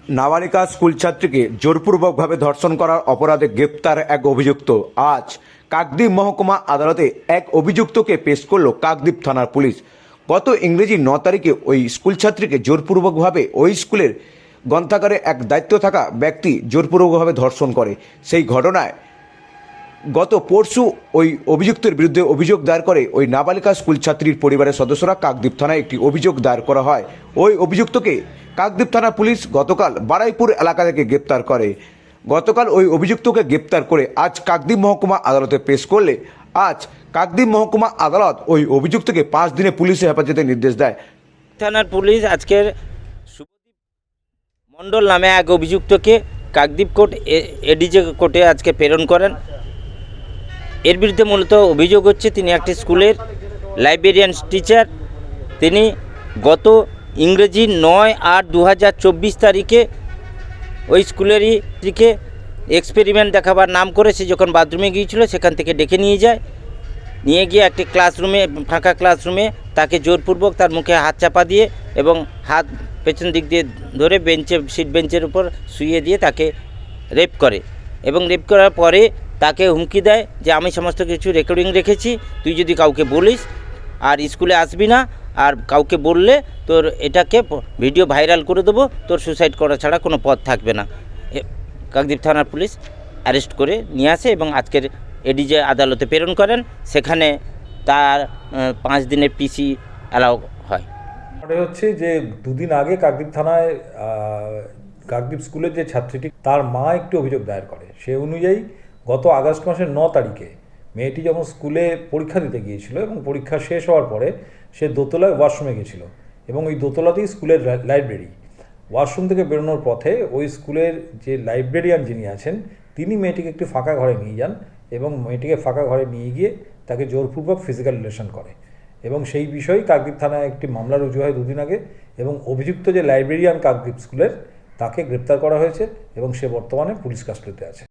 নাবালিকা স্কুল ছাত্রীকে জোরপূর্বকভাবে ধর্ষণ করার অপরাধে গ্রেপ্তার এক অভিযুক্ত। আজ কাকদ্বীপ মহকুমা আদালতে এক অভিযুক্তকে পেশ করল কাকদ্বীপ থানার পুলিশ। গত ইংরেজি 9 তারিখে ওই স্কুল ছাত্রীকে জোরপূর্বকভাবে ওই স্কুলের গ্রন্থাগারে এক দায়িত্ব থাকা ব্যক্তি জোরপূর্বকভাবে ধর্ষণ করে। সেই ঘটনায় গত পরশু ওই অভিযুক্তের বিরুদ্ধে অভিযোগ দায়ের করে ওই নাবালিকা স্কুল ছাত্রীর পরিবারের সদস্যরা কাকদ্বীপ থানায় একটি অভিযোগ দায়ের করা হয়। ওই অভিযুক্তকে কাকদ্বীপ থানা পুলিশ গতকাল বারাইপুর এলাকা থেকে গ্রেপ্তার করে। গতকাল ওই অভিযুক্তকে গ্রেপ্তার করে আজ কাকদ্বীপ মহকুমা আদালতে পেশ করলে আজ কাকদ্বীপ মহকুমা আদালত ওই অভিযুক্তকে 5 দিনে পুলিশের হেফাজতে নির্দেশ দেয়। থানার পুলিশ আজকের শুভদীপ মণ্ডল নামে এক অভিযুক্তকে কাকদ্বীপ কোর্ট এডিজে কোর্টে আজকে প্রেরণ করেন। এর বিরুদ্ধে মূলত অভিযোগ হচ্ছে তিনি একটি স্কুলের লাইব্রেরিয়ান টিচার। তিনি গত ইংরেজি 9/8/2024 তারিখে ওই স্কুলেরই দিকে এক্সপেরিমেন্ট দেখাবার নাম করে সে যখন বাথরুমে গিয়েছিল সেখান থেকে ডেকে নিয়ে গিয়ে একটি ক্লাসরুমে, ফাঁকা ক্লাসরুমে তাকে জোরপূর্বক তার মুখে হাত চাপা দিয়ে এবং হাত পেছন দিক দিয়ে ধরে সিট বেঞ্চের উপর শুইয়ে দিয়ে তাকে রেপ করে এবং রেপ করার পরে তাকে হুমকি দেয় যে আমি সমস্ত কিছু রেকর্ডিং রেখেছি, তুই যদি কাউকে বলিস আর স্কুলে আসবি না, আর কাউকে বললে তোর এটাকে ভিডিও ভাইরাল করে দেবো, তোর সুসাইড করা ছাড়া কোনো পথ থাকবে না। কাকদ্বীপ থানার পুলিশ অ্যারেস্ট করে নিয়ে আসে এবং আজকের এডিজে আদালতে প্রেরণ করেন। সেখানে তার 5 দিনের পিসি অ্যালাউ হয়। এটা হচ্ছে যে দুদিন আগে কাকদ্বীপ থানায় কাকদ্বীপ স্কুলের যে ছাত্রীটি তার মা একটি অভিযোগ দায়ের করে। সে অনুযায়ী গত আগস্ট মাসের 9 তারিখে মেয়েটি যখন স্কুলে পরীক্ষা দিতে গিয়েছিল এবং পরীক্ষা শেষ হওয়ার পরে সে দোতলায় ওয়াশরুমে গিয়েছিল এবং ওই দোতলাতেই স্কুলের লাইব্রেরি। ওয়াশরুম থেকে বেরোনোর পথে ওই স্কুলের যে লাইব্রেরিয়ান যিনি আছেন তিনি মেয়েটিকে একটি ফাঁকা ঘরে নিয়ে যান এবং মেয়েটিকে ফাঁকা ঘরে নিয়ে গিয়ে তাকে জোরপূর্বক ফিজিক্যাল রিলেশন করে এবং সেই বিষয়ে কাকদ্বীপ থানায় একটি মামলা রুজু হয় দুদিন আগে এবং অভিযুক্ত যে লাইব্রেরিয়ান কাকদ্বীপ স্কুলের তাকে গ্রেপ্তার করা হয়েছে এবং সে বর্তমানে পুলিশ কাস্টডিতে আছে।